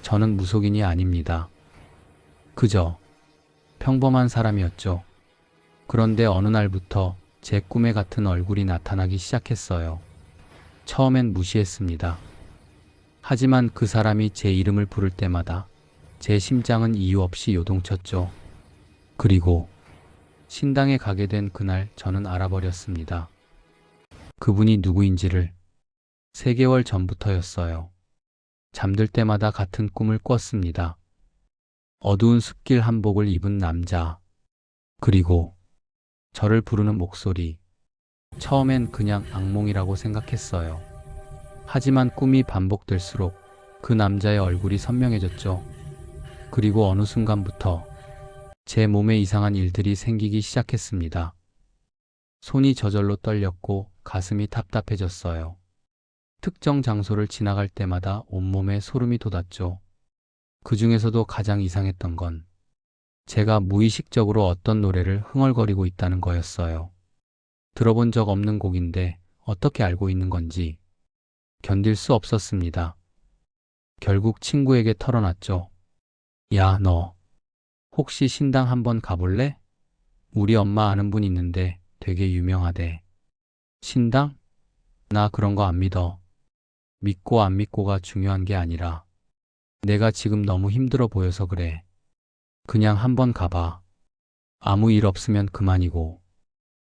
저는 무속인이 아닙니다. 그저 평범한 사람이었죠. 그런데 어느 날부터 제 꿈에 같은 얼굴이 나타나기 시작했어요. 처음엔 무시했습니다. 하지만 그 사람이 제 이름을 부를 때마다 제 심장은 이유 없이 요동쳤죠. 그리고 신당에 가게 된 그날 저는 알아버렸습니다. 그분이 누구인지를 3개월 전부터였어요. 잠들 때마다 같은 꿈을 꿨습니다. 어두운 숲길 한복을 입은 남자, 그리고 저를 부르는 목소리. 처음엔 그냥 악몽이라고 생각했어요. 하지만 꿈이 반복될수록 그 남자의 얼굴이 선명해졌죠. 그리고 어느 순간부터 제 몸에 이상한 일들이 생기기 시작했습니다. 손이 저절로 떨렸고 가슴이 답답해졌어요. 특정 장소를 지나갈 때마다 온몸에 소름이 돋았죠. 그 중에서도 가장 이상했던 건 제가 무의식적으로 어떤 노래를 흥얼거리고 있다는 거였어요. 들어본 적 없는 곡인데 어떻게 알고 있는 건지 견딜 수 없었습니다. 결국 친구에게 털어놨죠. 야, 너 혹시 신당 한번 가볼래? 우리 엄마 아는 분 있는데 되게 유명하대. 신당? 나 그런 거 안 믿어. 믿고 안 믿고가 중요한 게 아니라 내가 지금 너무 힘들어 보여서 그래. 그냥 한번 가봐. 아무 일 없으면 그만이고.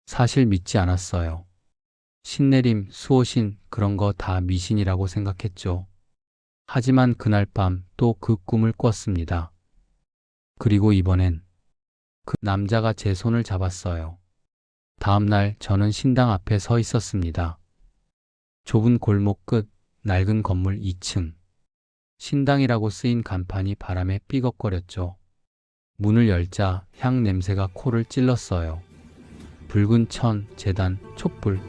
사실 믿지 않았어요. 신내림, 수호신 그런 거 다 미신이라고 생각했죠. 하지만 그날 밤 또 그 꿈을 꿨습니다. 그리고 이번엔 그 남자가 제 손을 잡았어요. 다음 날 저는 신당 앞에 서 있었습니다. 좁은 골목 끝, 낡은 건물 2층. 신당이라고 쓰인 간판이 바람에 삐걱거렸죠. 문을 열자 향 냄새가 코를 찔렀어요. 붉은 천, 제단, 촛불.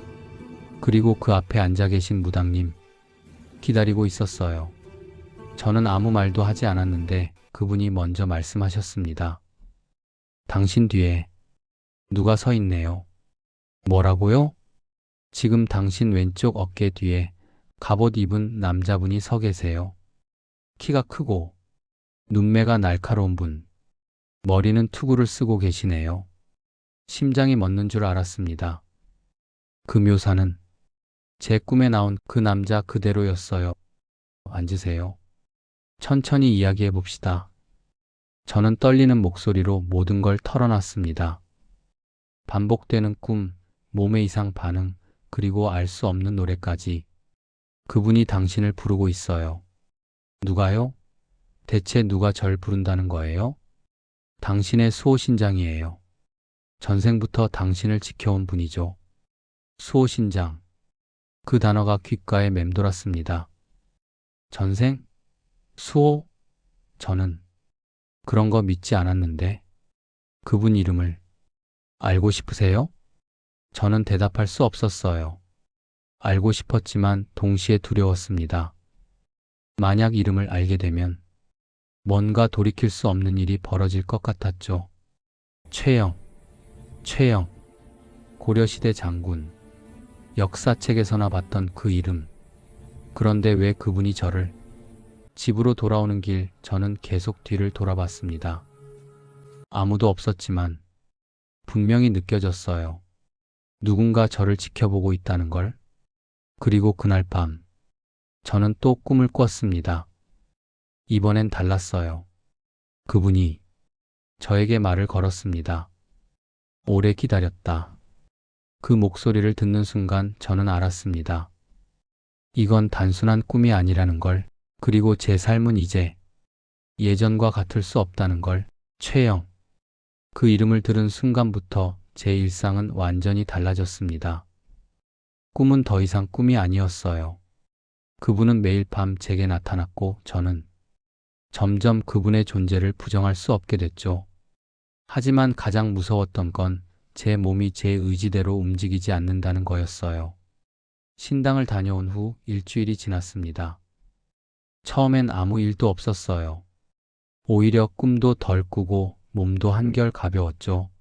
그리고 그 앞에 앉아 계신 무당님. 기다리고 있었어요. 저는 아무 말도 하지 않았는데 그분이 먼저 말씀하셨습니다. 당신 뒤에 누가 서 있네요. 뭐라고요? 지금 당신 왼쪽 어깨 뒤에 갑옷 입은 남자분이 서 계세요. 키가 크고 눈매가 날카로운 분. 머리는 투구를 쓰고 계시네요. 심장이 멎는 줄 알았습니다. 그 묘사는 제 꿈에 나온 그 남자 그대로였어요. 앉으세요. 천천히 이야기해 봅시다. 저는 떨리는 목소리로 모든 걸 털어놨습니다. 반복되는 꿈, 몸의 이상 반응, 그리고 알 수 없는 노래까지. 그분이 당신을 부르고 있어요. 누가요? 대체 누가 절 부른다는 거예요? 당신의 수호신장이에요. 전생부터 당신을 지켜온 분이죠. 수호신장. 그 단어가 귓가에 맴돌았습니다. 전생? 수호? 저는 그런 거 믿지 않았는데 그분 이름을 알고 싶으세요? 저는 대답할 수 없었어요. 알고 싶었지만 동시에 두려웠습니다. 만약 이름을 알게 되면 뭔가 돌이킬 수 없는 일이 벌어질 것 같았죠. 최영, 고려시대 장군. 역사책에서나 봤던 그 이름. 그런데 왜 그분이 저를? 집으로 돌아오는 길 저는 계속 뒤를 돌아봤습니다. 아무도 없었지만 분명히 느껴졌어요. 누군가 저를 지켜보고 있다는 걸. 그리고 그날 밤 저는 또 꿈을 꿨습니다. 이번엔 달랐어요. 그분이 저에게 말을 걸었습니다. 오래 기다렸다. 그 목소리를 듣는 순간 저는 알았습니다. 이건 단순한 꿈이 아니라는 걸. 그리고 제 삶은 이제 예전과 같을 수 없다는 걸. 최영. 그 이름을 들은 순간부터 제 일상은 완전히 달라졌습니다. 꿈은 더 이상 꿈이 아니었어요. 그분은 매일 밤 제게 나타났고 저는 점점 그분의 존재를 부정할 수 없게 됐죠. 하지만 가장 무서웠던 건 제 몸이 제 의지대로 움직이지 않는다는 거였어요. 신당을 다녀온 후 일주일이 지났습니다. 처음엔 아무 일도 없었어요. 오히려 꿈도 덜 꾸고 몸도 한결 가벼웠죠.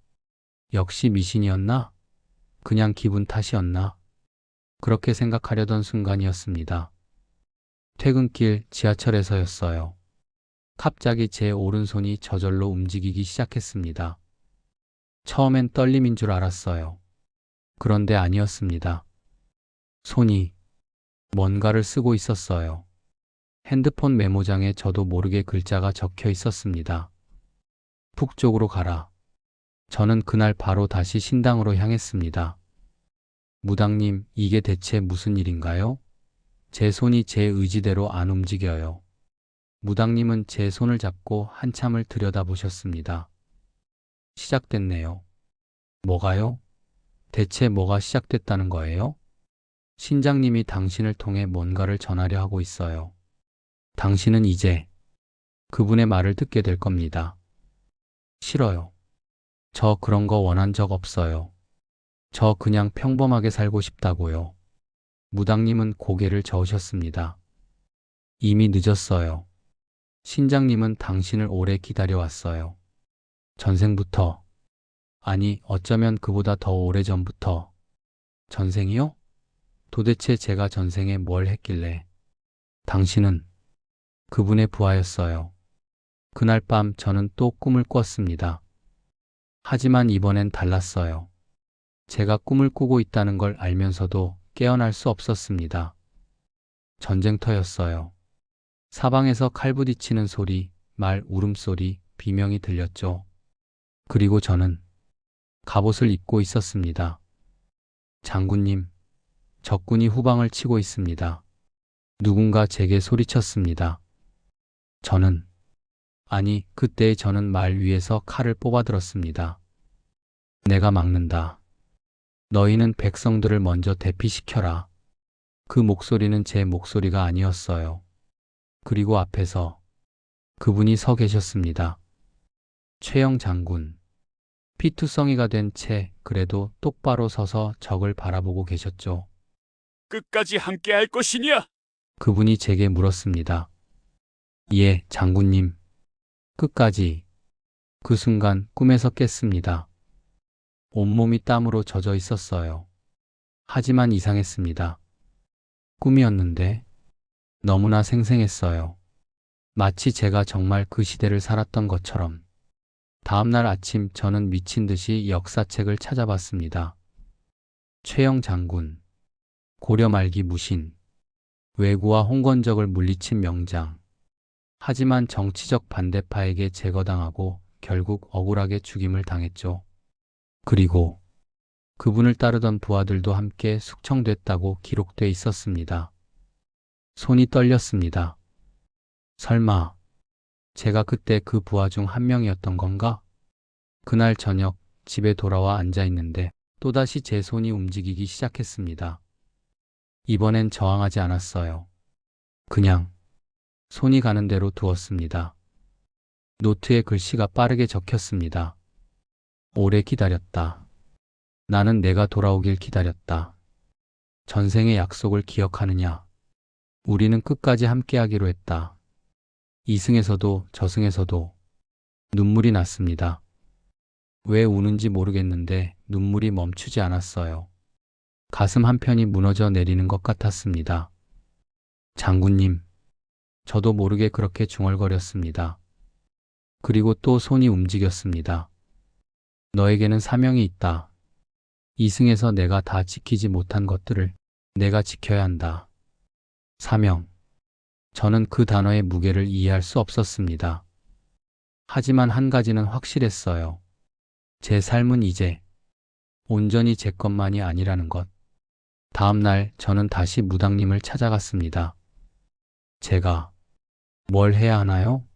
역시 미신이었나? 그냥 기분 탓이었나? 그렇게 생각하려던 순간이었습니다. 퇴근길 지하철에서였어요. 갑자기 제 오른손이 저절로 움직이기 시작했습니다. 처음엔 떨림인 줄 알았어요. 그런데 아니었습니다. 손이 뭔가를 쓰고 있었어요. 핸드폰 메모장에 저도 모르게 글자가 적혀 있었습니다. 북쪽으로 가라. 저는 그날 바로 다시 신당으로 향했습니다. 무당님, 이게 대체 무슨 일인가요? 제 손이 제 의지대로 안 움직여요. 무당님은 제 손을 잡고 한참을 들여다보셨습니다. 시작됐네요. 뭐가요? 대체 뭐가 시작됐다는 거예요? 신장님이 당신을 통해 뭔가를 전하려 하고 있어요. 당신은 이제 그분의 말을 듣게 될 겁니다. 싫어요. 저 그런 거 원한 적 없어요. 저 그냥 평범하게 살고 싶다고요. 무당님은 고개를 저으셨습니다. 이미 늦었어요. 신장님은 당신을 오래 기다려왔어요. 전생부터, 아니 어쩌면 그보다 더 오래전부터. 전생이요? 도대체 제가 전생에 뭘 했길래. 당신은 그분의 부하였어요. 그날 밤 저는 또 꿈을 꿨습니다. 하지만 이번엔 달랐어요. 제가 꿈을 꾸고 있다는 걸 알면서도 깨어날 수 없었습니다. 전쟁터였어요. 사방에서 칼 부딪히는 소리, 말 울음소리, 비명이 들렸죠. 그리고 저는 갑옷을 입고 있었습니다. 장군님, 적군이 후방을 치고 있습니다. 누군가 제게 소리쳤습니다. 저는, 아니, 그때 저는 말 위에서 칼을 뽑아들었습니다. 내가 막는다. 너희는 백성들을 먼저 대피시켜라. 그 목소리는 제 목소리가 아니었어요. 그리고 앞에서 그분이 서 계셨습니다. 최영 장군. 피투성이가 된 채 그래도 똑바로 서서 적을 바라보고 계셨죠. 끝까지 함께 할 것이냐? 그분이 제게 물었습니다. 예, 장군님. 끝까지. 그 순간 꿈에서 깼습니다. 온몸이 땀으로 젖어 있었어요. 하지만 이상했습니다. 꿈이었는데 너무나 생생했어요. 마치 제가 정말 그 시대를 살았던 것처럼. 다음날 아침 저는 미친 듯이 역사책을 찾아봤습니다. 최영 장군, 고려 말기 무신, 왜구와 홍건적을 물리친 명장. 하지만 정치적 반대파에게 제거당하고 결국 억울하게 죽임을 당했죠. 그리고 그분을 따르던 부하들도 함께 숙청됐다고 기록돼 있었습니다. 손이 떨렸습니다. 설마 제가 그때 그 부하 중 한 명이었던 건가? 그날 저녁 집에 돌아와 앉아 있는데 또다시 제 손이 움직이기 시작했습니다. 이번엔 저항하지 않았어요. 그냥 손이 가는 대로 두었습니다. 노트에 글씨가 빠르게 적혔습니다. 오래 기다렸다. 나는 내가 돌아오길 기다렸다. 전생의 약속을 기억하느냐? 우리는 끝까지 함께하기로 했다. 이승에서도 저승에서도 눈물이 났습니다. 왜 우는지 모르겠는데 눈물이 멈추지 않았어요. 가슴 한편이 무너져 내리는 것 같았습니다. 장군님, 저도 모르게 그렇게 중얼거렸습니다. 그리고 또 손이 움직였습니다. 너에게는 사명이 있다. 이승에서 내가 다 지키지 못한 것들을 내가 지켜야 한다. 사명. 저는 그 단어의 무게를 이해할 수 없었습니다. 하지만 한 가지는 확실했어요. 제 삶은 이제 온전히 제 것만이 아니라는 것. 다음 날 저는 다시 무당님을 찾아갔습니다. 제가 뭘 해야 하나요?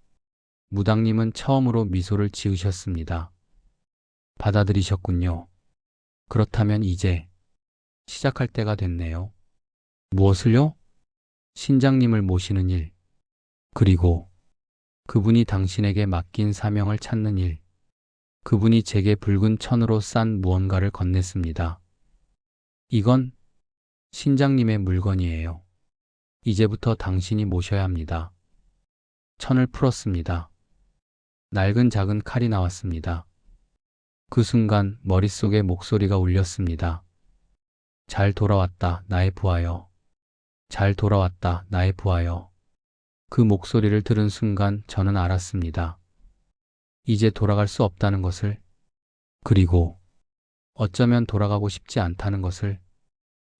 무당님은 처음으로 미소를 지으셨습니다. 받아들이셨군요. 그렇다면 이제 시작할 때가 됐네요. 무엇을요? 신장님을 모시는 일, 그리고 그분이 당신에게 맡긴 사명을 찾는 일. 그분이 제게 붉은 천으로 싼 무언가를 건넸습니다. 이건 신장님의 물건이에요. 이제부터 당신이 모셔야 합니다. 천을 풀었습니다. 낡은 작은 칼이 나왔습니다. 그 순간 머릿속에 목소리가 울렸습니다. 잘 돌아왔다, 나의 부하여. 잘 돌아왔다, 나의 부하여. 그 목소리를 들은 순간 저는 알았습니다. 이제 돌아갈 수 없다는 것을, 그리고 어쩌면 돌아가고 싶지 않다는 것을.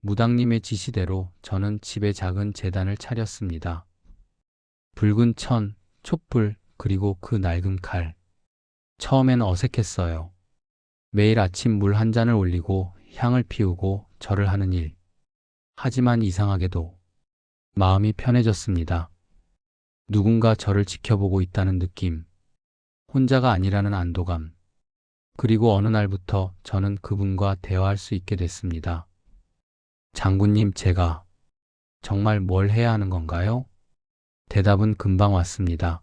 무당님의 지시대로 저는 집에 작은 제단을 차렸습니다. 붉은 천, 촛불, 그리고 그 낡은 칼. 처음엔 어색했어요. 매일 아침 물 한 잔을 올리고 향을 피우고 절을 하는 일. 하지만 이상하게도 마음이 편해졌습니다. 누군가 저를 지켜보고 있다는 느낌. 혼자가 아니라는 안도감. 그리고 어느 날부터 저는 그분과 대화할 수 있게 됐습니다. 장군님, 제가 정말 뭘 해야 하는 건가요? 대답은 금방 왔습니다.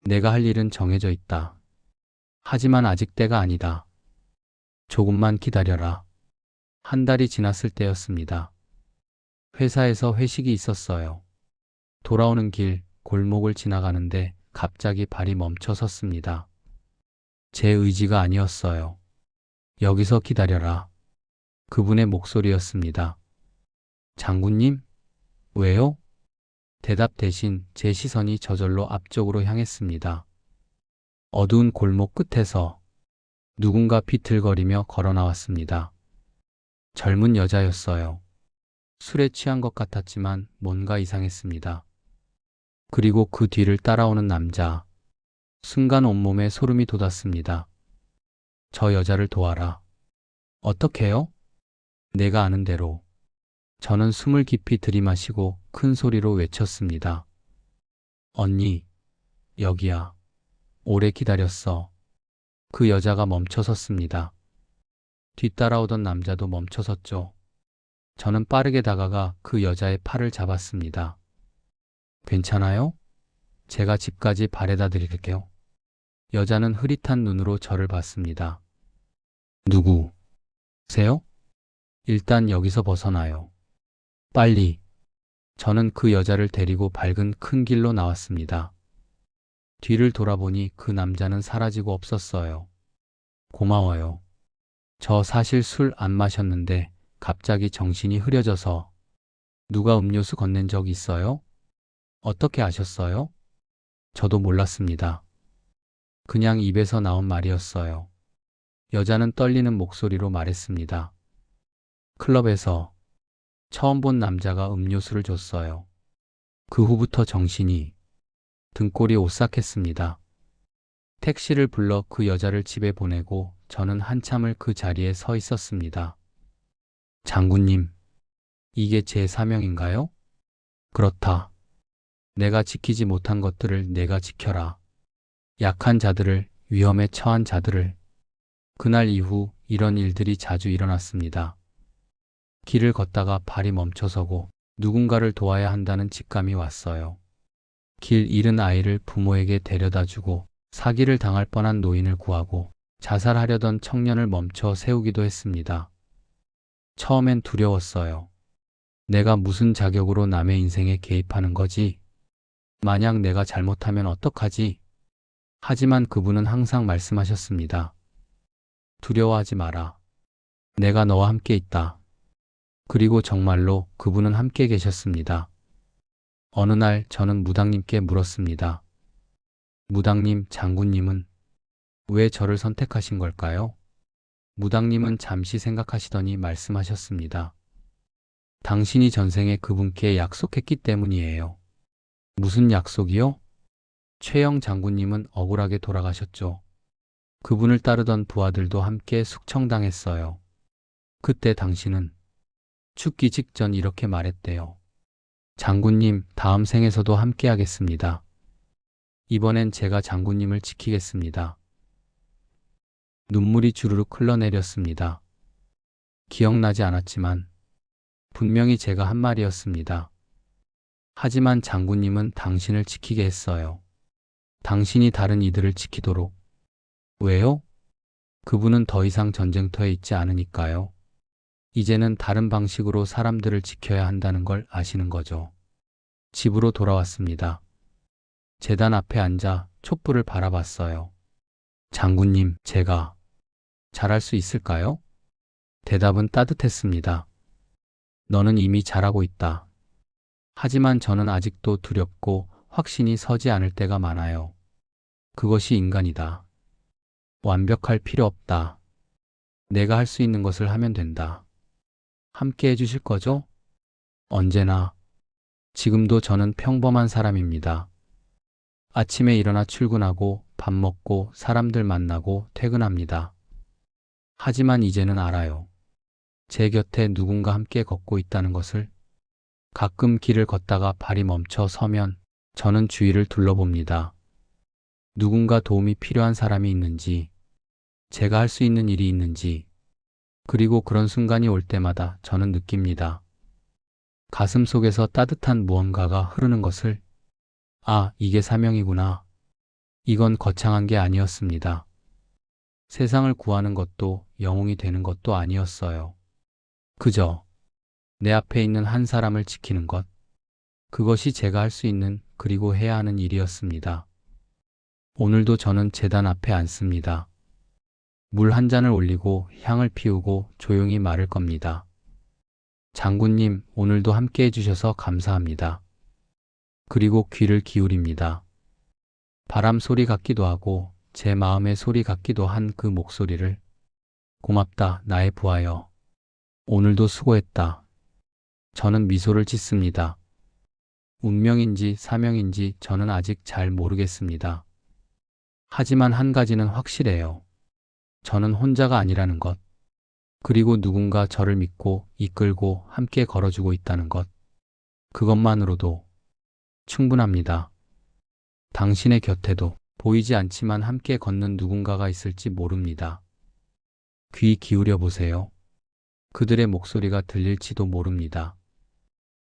내가 할 일은 정해져 있다. 하지만 아직 때가 아니다. 조금만 기다려라. 한 달이 지났을 때였습니다. 회사에서 회식이 있었어요. 돌아오는 길, 골목을 지나가는데 갑자기 발이 멈춰 섰습니다. 제 의지가 아니었어요. 여기서 기다려라. 그분의 목소리였습니다. 장군님? 왜요? 대답 대신 제 시선이 저절로 앞쪽으로 향했습니다. 어두운 골목 끝에서 누군가 비틀거리며 걸어 나왔습니다. 젊은 여자였어요. 술에 취한 것 같았지만 뭔가 이상했습니다. 그리고 그 뒤를 따라오는 남자. 순간 온몸에 소름이 돋았습니다. 저 여자를 도와라. 어떻게요? 내가 아는 대로. 저는 숨을 깊이 들이마시고 큰 소리로 외쳤습니다. 언니, 여기야. 오래 기다렸어. 그 여자가 멈춰섰습니다. 뒤따라오던 남자도 멈춰섰죠. 저는 빠르게 다가가 그 여자의 팔을 잡았습니다. 괜찮아요? 제가 집까지 바래다 드릴게요. 여자는 흐릿한 눈으로 저를 봤습니다. 누구세요? 일단 여기서 벗어나요. 빨리. 저는 그 여자를 데리고 밝은 큰 길로 나왔습니다. 뒤를 돌아보니 그 남자는 사라지고 없었어요. 고마워요. 저 사실 술 안 마셨는데 갑자기 정신이 흐려져서. 누가 음료수 건넨 적 있어요? 어떻게 아셨어요? 저도 몰랐습니다. 그냥 입에서 나온 말이었어요. 여자는 떨리는 목소리로 말했습니다. 클럽에서 처음 본 남자가 음료수를 줬어요. 그 후부터 정신이, 등골이 오싹했습니다. 택시를 불러 그 여자를 집에 보내고 저는 한참을 그 자리에 서 있었습니다. 장군님, 이게 제 사명인가요? 그렇다. 내가 지키지 못한 것들을 내가 지켜라. 약한 자들을, 위험에 처한 자들을. 그날 이후 이런 일들이 자주 일어났습니다. 길을 걷다가 발이 멈춰서고 누군가를 도와야 한다는 직감이 왔어요. 길 잃은 아이를 부모에게 데려다 주고 사기를 당할 뻔한 노인을 구하고 자살하려던 청년을 멈춰 세우기도 했습니다. 처음엔 두려웠어요. 내가 무슨 자격으로 남의 인생에 개입하는 거지? 만약 내가 잘못하면 어떡하지? 하지만 그분은 항상 말씀하셨습니다. 두려워하지 마라. 내가 너와 함께 있다. 그리고 정말로 그분은 함께 계셨습니다. 어느 날 저는 무당님께 물었습니다. 무당님, 장군님은 왜 저를 선택하신 걸까요? 무당님은 잠시 생각하시더니 말씀하셨습니다. 당신이 전생에 그분께 약속했기 때문이에요. 무슨 약속이요? 최영 장군님은 억울하게 돌아가셨죠. 그분을 따르던 부하들도 함께 숙청당했어요. 그때 당신은 죽기 직전 이렇게 말했대요. 장군님, 다음 생에서도 함께 하겠습니다. 이번엔 제가 장군님을 지키겠습니다. 눈물이 주르륵 흘러내렸습니다. 기억나지 않았지만 분명히 제가 한 말이었습니다. 하지만 장군님은 당신을 지키게 했어요. 당신이 다른 이들을 지키도록. 왜요? 그분은 더 이상 전쟁터에 있지 않으니까요. 이제는 다른 방식으로 사람들을 지켜야 한다는 걸 아시는 거죠. 집으로 돌아왔습니다. 제단 앞에 앉아 촛불을 바라봤어요. 장군님, 제가 잘할 수 있을까요? 대답은 따뜻했습니다. 너는 이미 잘하고 있다. 하지만 저는 아직도 두렵고 확신이 서지 않을 때가 많아요. 그것이 인간이다. 완벽할 필요 없다. 내가 할 수 있는 것을 하면 된다. 함께 해주실 거죠? 언제나, 지금도 저는 평범한 사람입니다. 아침에 일어나 출근하고 밥 먹고 사람들 만나고 퇴근합니다. 하지만 이제는 알아요. 제 곁에 누군가 함께 걷고 있다는 것을. 가끔 길을 걷다가 발이 멈춰 서면 저는 주위를 둘러봅니다. 누군가 도움이 필요한 사람이 있는지, 제가 할 수 있는 일이 있는지, 그리고 그런 순간이 올 때마다 저는 느낍니다. 가슴 속에서 따뜻한 무언가가 흐르는 것을. 아, 이게 사명이구나. 이건 거창한 게 아니었습니다. 세상을 구하는 것도 영웅이 되는 것도 아니었어요. 그저 내 앞에 있는 한 사람을 지키는 것. 그것이 제가 할 수 있는 그리고 해야 하는 일이었습니다. 오늘도 저는 제단 앞에 앉습니다. 물 한 잔을 올리고 향을 피우고 조용히 말을 겁니다. 장군님, 오늘도 함께 해주셔서 감사합니다. 그리고 귀를 기울입니다. 바람 소리 같기도 하고 제 마음의 소리 같기도 한 그 목소리를. 고맙다, 나의 부하여. 오늘도 수고했다. 저는 미소를 짓습니다. 운명인지 사명인지 저는 아직 잘 모르겠습니다. 하지만 한 가지는 확실해요. 저는 혼자가 아니라는 것. 그리고 누군가 저를 믿고 이끌고 함께 걸어주고 있다는 것. 그것만으로도 충분합니다. 당신의 곁에도 보이지 않지만 함께 걷는 누군가가 있을지 모릅니다. 귀 기울여 보세요. 그들의 목소리가 들릴지도 모릅니다.